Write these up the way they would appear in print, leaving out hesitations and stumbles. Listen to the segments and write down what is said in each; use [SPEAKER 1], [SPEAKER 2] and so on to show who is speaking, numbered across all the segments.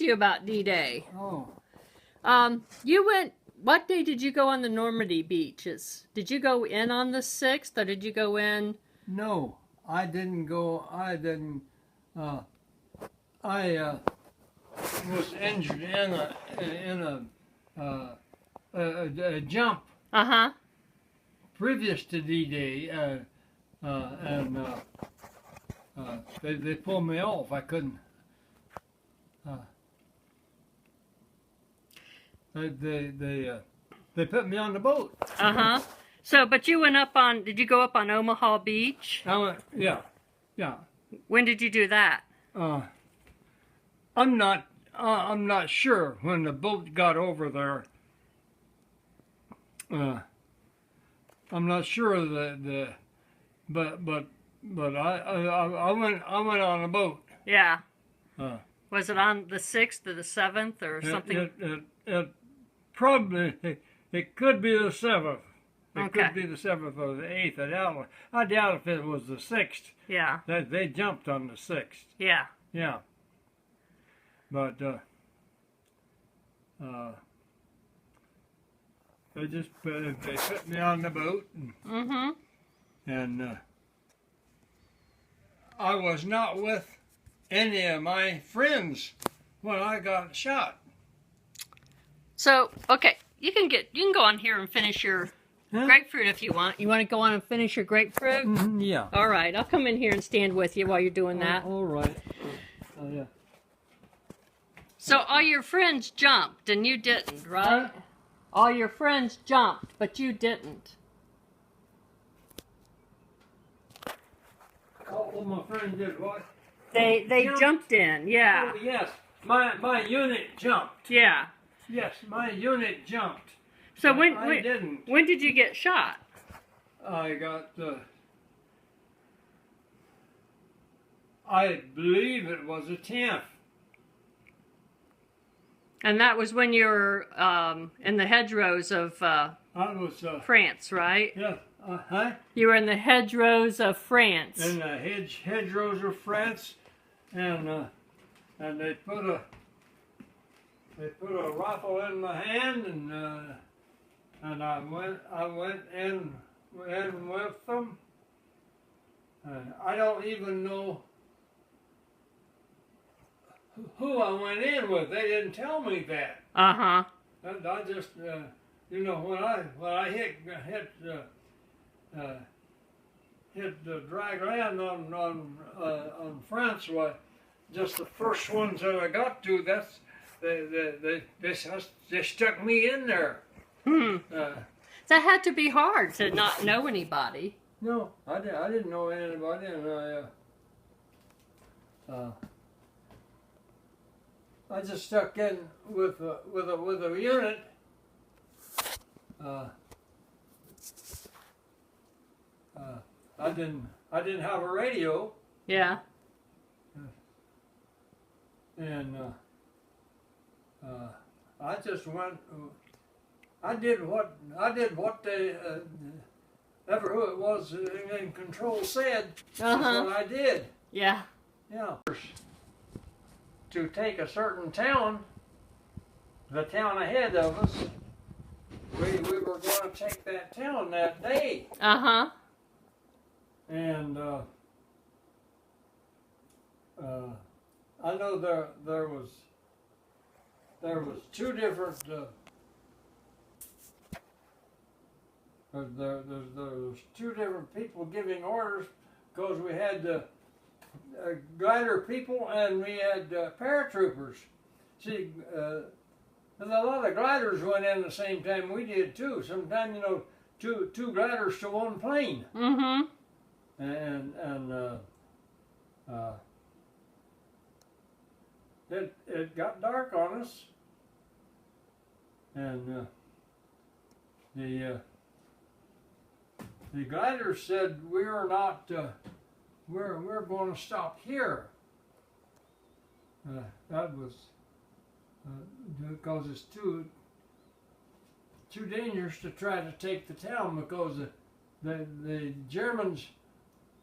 [SPEAKER 1] to you about D-Day.
[SPEAKER 2] Oh.
[SPEAKER 1] You went, what day did you go on the Normandy beaches? Did you go in on the 6th, or did you go in?
[SPEAKER 2] No, I didn't go. I was injured in a jump previous to D-Day, and they pulled me off. I couldn't. They put me on the boat.
[SPEAKER 1] So, but you went up on, did you go up on Omaha Beach?
[SPEAKER 2] I went, yeah.
[SPEAKER 1] When did you do that?
[SPEAKER 2] I'm not sure when the boat got over there. I'm not sure but I went on a boat.
[SPEAKER 1] Yeah. Was it on the 6th or the 7th or something?
[SPEAKER 2] It probably, it could be the 7th. It
[SPEAKER 1] Okay.
[SPEAKER 2] could be the 7th or the 8th. I doubt if it was the 6th.
[SPEAKER 1] Yeah.
[SPEAKER 2] They jumped on the 6th.
[SPEAKER 1] Yeah.
[SPEAKER 2] Yeah. But they put me on the boat, and I was not with any of my friends when I got shot.
[SPEAKER 1] So, okay, you can go on here and finish your grapefruit if you want. You want to go on and finish your grapefruit?
[SPEAKER 2] Yeah.
[SPEAKER 1] All right, I'll come in here and stand with you while you're doing that.
[SPEAKER 2] All right. Yeah.
[SPEAKER 1] So all your friends jumped and you didn't, right? All your friends jumped, but you didn't.
[SPEAKER 2] All of my friends did what?
[SPEAKER 1] They jumped in, yeah.
[SPEAKER 2] Oh, yes. My unit jumped.
[SPEAKER 1] Yeah.
[SPEAKER 2] Yes, my unit jumped.
[SPEAKER 1] So
[SPEAKER 2] I didn't.
[SPEAKER 1] When did you get shot?
[SPEAKER 2] I got, I believe it was the 10th.
[SPEAKER 1] And that was when you were in the hedgerows of
[SPEAKER 2] I was,
[SPEAKER 1] France, right?
[SPEAKER 2] yeah,
[SPEAKER 1] You were in the hedgerows of France.
[SPEAKER 2] in the hedgerows of France, and they put a rifle in my hand, and I went in with them. I don't even know who I went in with. They didn't tell me that. I just, you know, when I hit the dry land on France, well, just the first ones that I got to, they stuck me in there.
[SPEAKER 1] That had to be hard to not know anybody.
[SPEAKER 2] No, I didn't know anybody, and I just stuck in with a unit. I didn't have a radio.
[SPEAKER 1] Yeah.
[SPEAKER 2] And I just went. I did what they ever who it was in control said. That's what I did.
[SPEAKER 1] Yeah.
[SPEAKER 2] Yeah. To take a certain town, the town ahead of us, we were going to take that town that day. And I know there was two different there was two different people giving orders, because we had the glider people and we had paratroopers. See, a lot of gliders went in the same time we did too. Sometimes, you know, two gliders to one plane. And it got dark on us, and the glider said, we're not, we're going to stop here. That was because it's too dangerous to try to take the town, because the Germans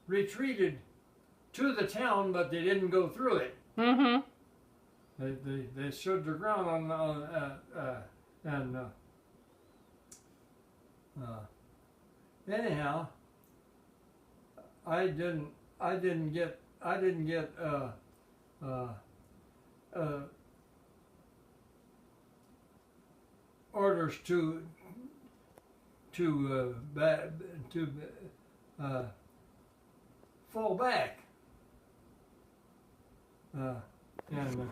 [SPEAKER 2] retreated to the town, but they didn't go through it. they stood their ground and anyhow, I didn't get orders to fall back, and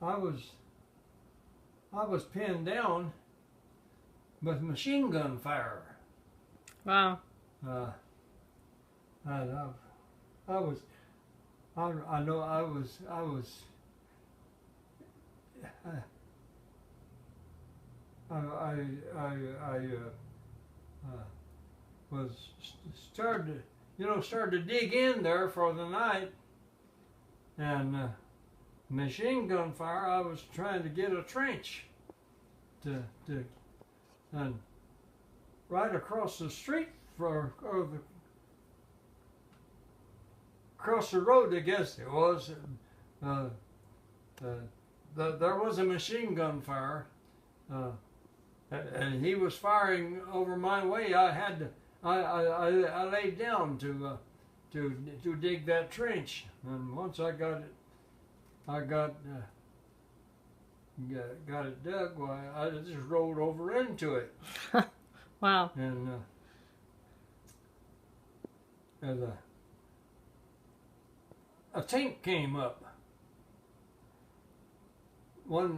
[SPEAKER 2] I was pinned down with machine gun fire.
[SPEAKER 1] Wow.
[SPEAKER 2] And I know I was started to dig in there for the night, and machine gun fire. I was trying to get a trench and right across the street across the road, I guess it was. There was a machine gun fire, and he was firing over my way. I laid down to dig that trench, and once I got it dug, why I just rolled over into it.
[SPEAKER 1] Wow.
[SPEAKER 2] And a tank came up.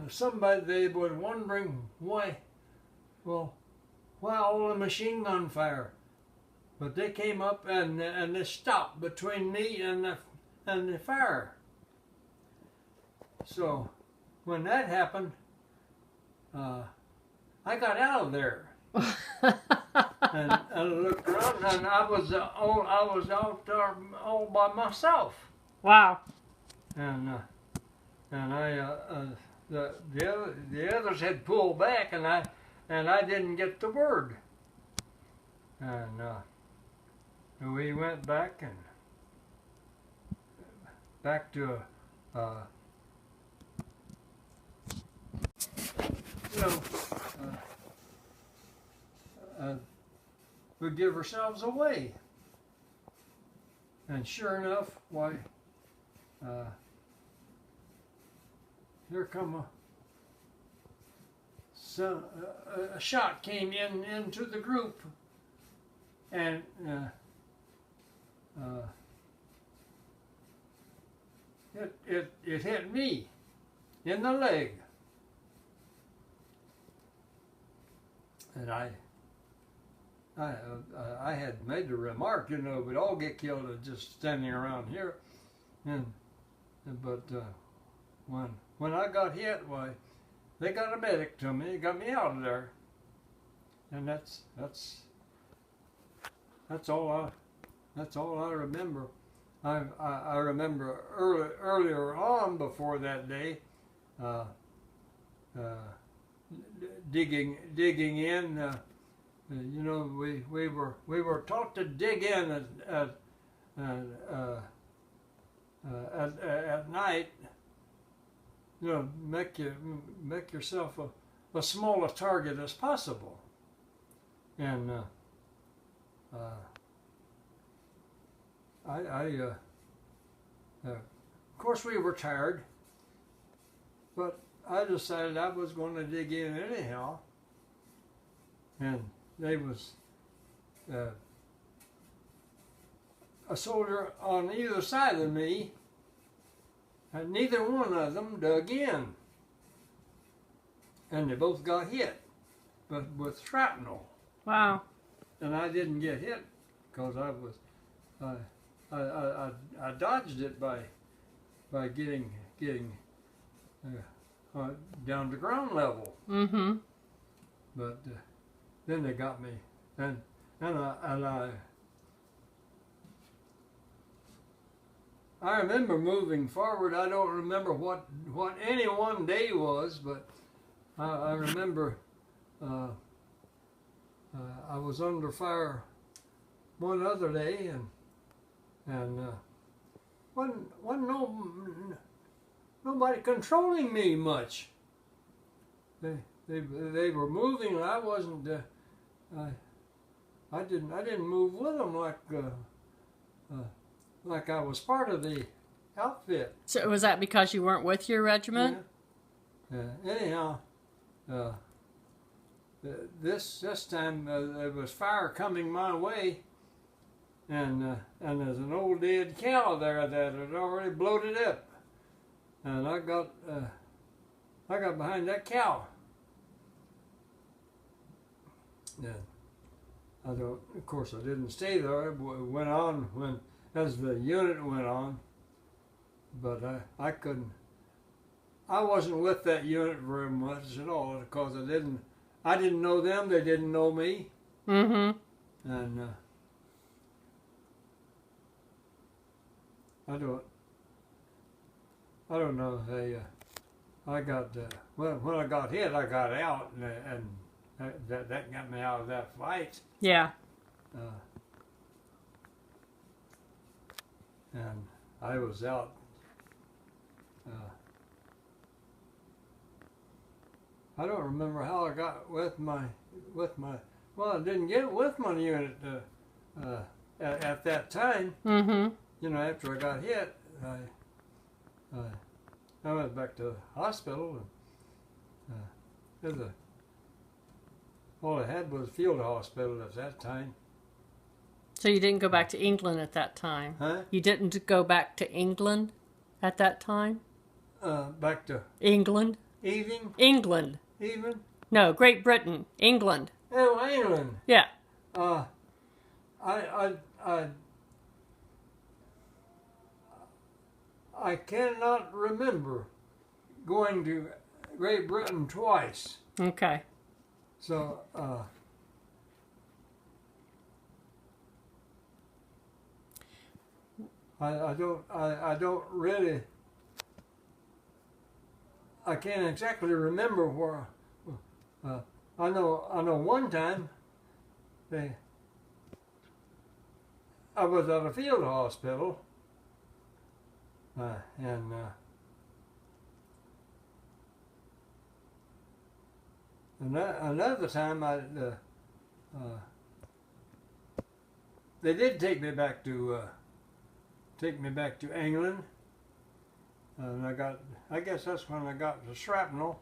[SPEAKER 2] Somebody, they were wondering why all the machine gun fire, but they came up and they stopped between me and the fire. So when that happened, I got out of there. and I looked around, and I was out there all by myself.
[SPEAKER 1] Wow.
[SPEAKER 2] And the others had pulled back, and I didn't get the word. And we went back to we give ourselves away. And sure enough, why, here come a shot came into the group, and it hit me in the leg, and I had made the remark, we'd all get killed just standing around here, but when I got hit, why, they got a medic to me, got me out of there, and that's all I remember. I remember earlier on, before that day, digging in. We were taught to dig in at night. Make yourself a small target as possible, and of course we were tired, but I decided I was going to dig in anyhow, and there was a soldier on either side of me, and neither one of them dug in, and they both got hit, but with shrapnel.
[SPEAKER 1] Wow.
[SPEAKER 2] And I didn't get hit because I dodged it by getting down to ground level.
[SPEAKER 1] Mm-hmm.
[SPEAKER 2] But then they got me, and I remember moving forward. I don't remember what any one day was, but I remember I was under fire one other day, and wasn't nobody controlling me much. They were moving, and I wasn't. I didn't move with them like I was part of the outfit.
[SPEAKER 1] So was that because you weren't with your regiment?
[SPEAKER 2] Anyhow, this time there was fire coming my way, and there's an old dead cow there that had already bloated up, and I got behind that cow. Yeah, of course, I didn't stay there. It went on as the unit went on, but I couldn't. I wasn't with that unit very much at all because I didn't know them. They didn't know me.
[SPEAKER 1] Mm-hmm.
[SPEAKER 2] And I don't know. I got when I got hit, I got out, and that got me out of that fight.
[SPEAKER 1] Yeah.
[SPEAKER 2] And I was out. I don't remember how I got with my. Well, I didn't get with my unit at that time.
[SPEAKER 1] Mm-hmm.
[SPEAKER 2] You know, after I got hit, I went back to the hospital, and all I had was a field hospital at that time.
[SPEAKER 1] So you didn't go back to England at that time?
[SPEAKER 2] Huh?
[SPEAKER 1] You didn't go back to England at that time?
[SPEAKER 2] Back to
[SPEAKER 1] England? England.
[SPEAKER 2] Even?
[SPEAKER 1] No, Great Britain. England.
[SPEAKER 2] Oh, England.
[SPEAKER 1] Yeah.
[SPEAKER 2] I cannot remember going to Great Britain twice.
[SPEAKER 1] Okay.
[SPEAKER 2] So, I don't really, I can't exactly remember where. I know one time I was at a field hospital, and another time they did take me back to England, and I guess that's when I got the shrapnel,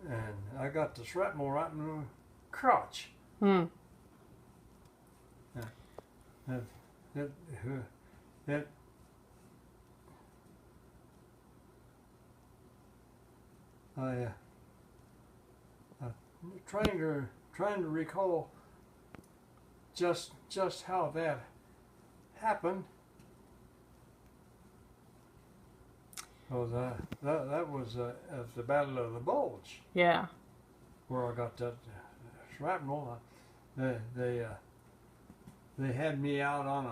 [SPEAKER 2] and I got the shrapnel right in the crotch.
[SPEAKER 1] Hmm.
[SPEAKER 2] I'm trying to recall just how that happened. Oh, that was at the Battle of the Bulge.
[SPEAKER 1] Yeah.
[SPEAKER 2] Where I got that shrapnel. They had me out on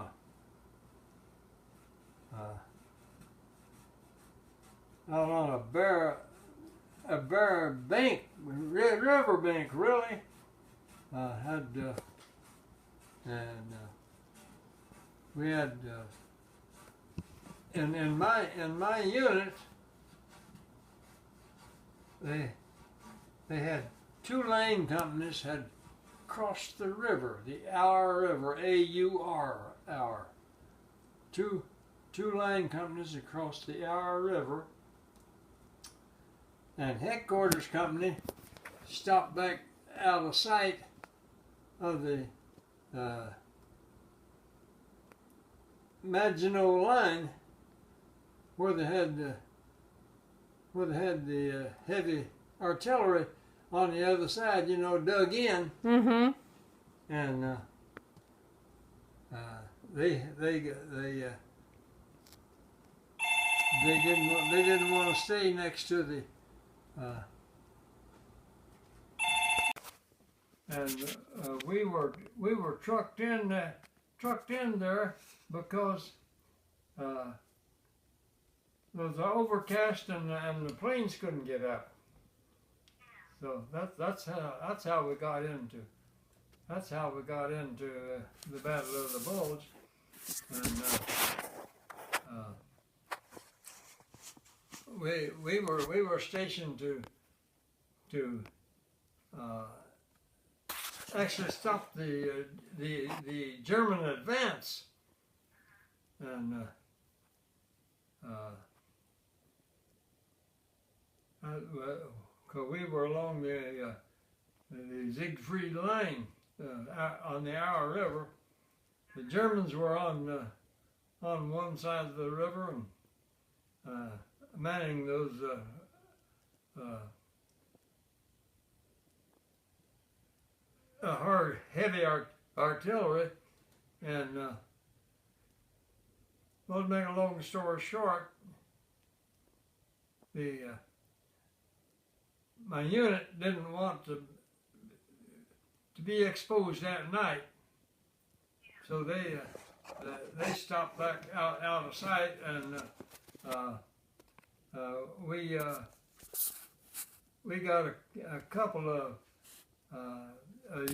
[SPEAKER 2] a bare bank, river bank, really. We had in my unit they had 2 lane companies had crossed the river, the Our River, Our. Two line companies across the Our River, and headquarters company stopped back out of sight of the Maginot Line, where they had the heavy artillery on the other side, you know, dug in.
[SPEAKER 1] Mm-hmm.
[SPEAKER 2] And they didn't want to stay next to the and we were trucked in there because it was overcast and the planes couldn't get up. So that's how we got into the Battle of the Bulge, and we were stationed to actually stop the German advance, and we were along the Siegfried line on the Our River. The Germans were on one side of the river and manning those hard, heavy artillery, and well, to make a long story short, my unit didn't want to be exposed at night, so they stopped back out of sight, and we got a couple of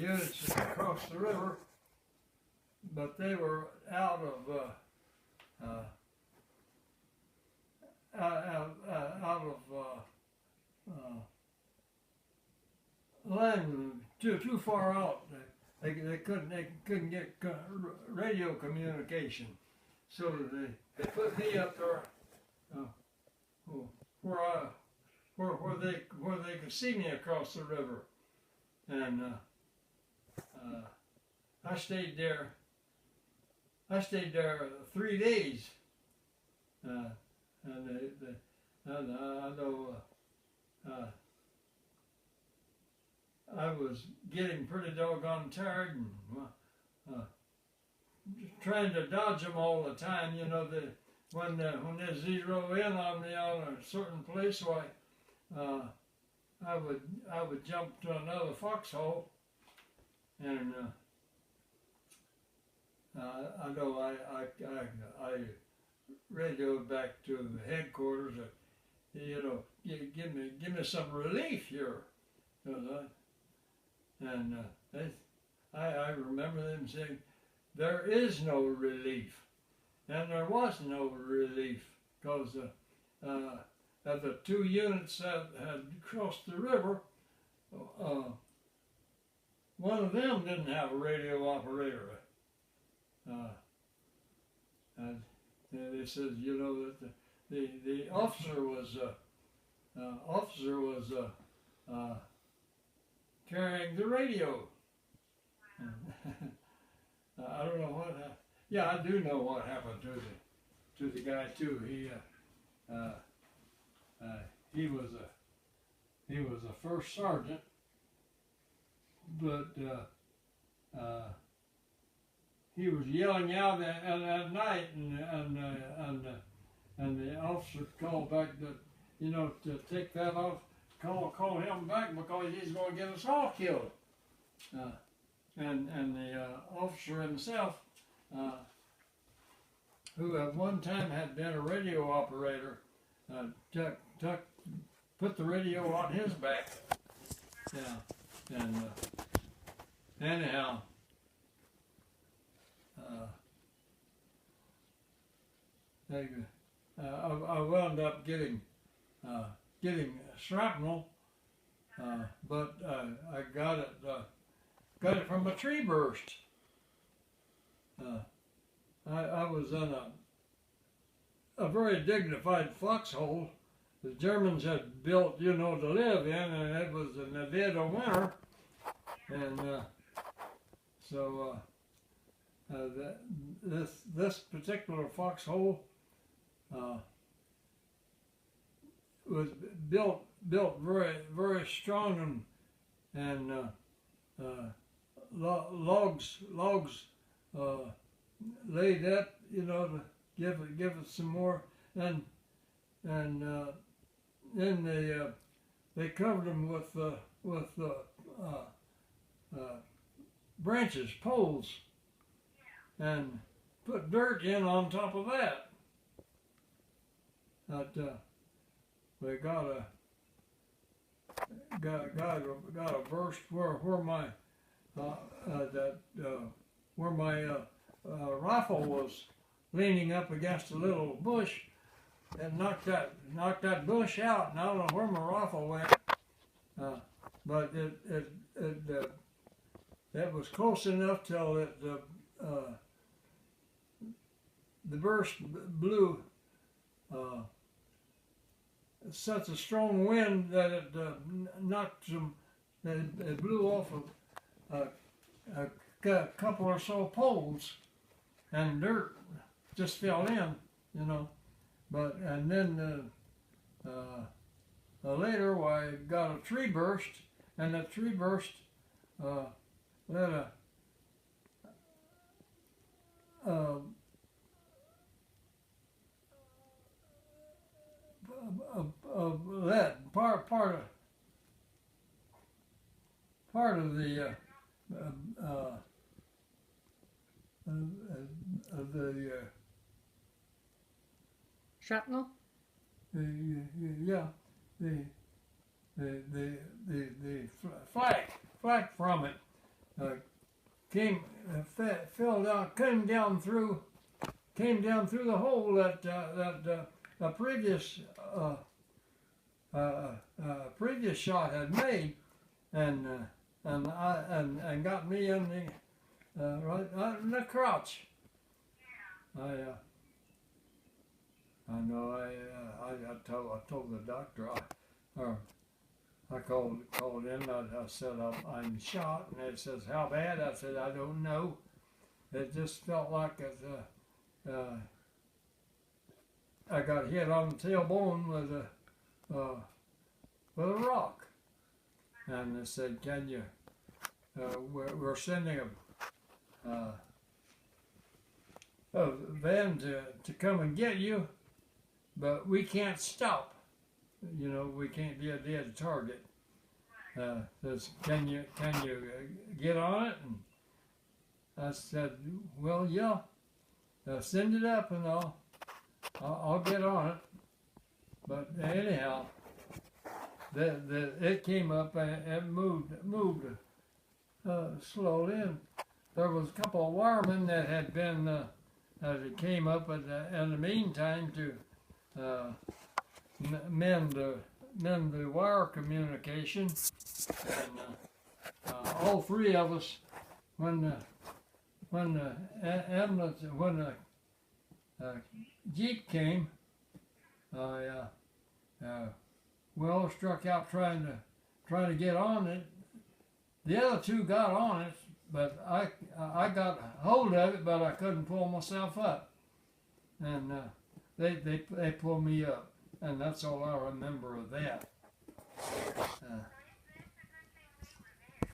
[SPEAKER 2] units across the river, but they were out of land too far out. They couldn't get radio communication, so they put me up there where they could see me across the river, and I stayed there 3 days, and I know I was getting pretty doggone tired and trying to dodge them all the time. You know, when they zero in on me on a certain place, why I would jump to another foxhole, and I know I radioed back to the headquarters that, you know, give me some relief here, and I remember them saying there is no relief, and there was no relief, because of the two units that had crossed the river, one of them didn't have a radio operator. And they said, you know, that the officer was carrying the radio. I don't know what happened. Yeah, I do know what happened to the guy too. He was a first sergeant, but he was yelling out at night, and the officer called back that, you know, to take that off, call him back because he's going to get us all killed. And the officer himself, who at one time had been a radio operator, put the radio on his back. Yeah, and anyhow, I wound up getting shrapnel, but I got it from a tree burst. I was in a very dignified foxhole the Germans had built, you know, to live in, and it was in the dead of winter, and so this particular foxhole was built very, very strong, and logs laid up, you know, to give it some more, and then they covered them with branches, poles, and put dirt in on top of that. But we got a burst where my rifle leaning up against a little bush and knocked that bush out, and I don't know where my rifle went, but it was close enough till the burst blew such a strong wind that it knocked some. It blew off a couple or so poles, and dirt just fell in, you know. But and then later I got a tree burst, and that tree burst let let part of the
[SPEAKER 1] Shrapnel?
[SPEAKER 2] Yeah, the flak from it fell down, came down through the hole that a previous shot had made, and got me in the right in the crotch. I know. I told the doctor. I called in. I said I'm shot, and it says how bad. I said I don't know. It just felt like I got hit on the tailbone with a rock. And they said, can you? We're sending a van to come and get you, but we can't stop. You know, we can't be a dead target. Says, can you get on it? And I said, well, yeah. Send it up, and I'll get on it. But anyhow, it came up and it moved slowly. And there was a couple of wiremen that had been that came up in the meantime to mend the wire communication. And all three of us, when the ambulance, when the Jeep came, Will struck out trying to get on it. The other two got on it, but I got hold of it, but I couldn't pull myself up. And they pulled me up, and that's all I remember of that.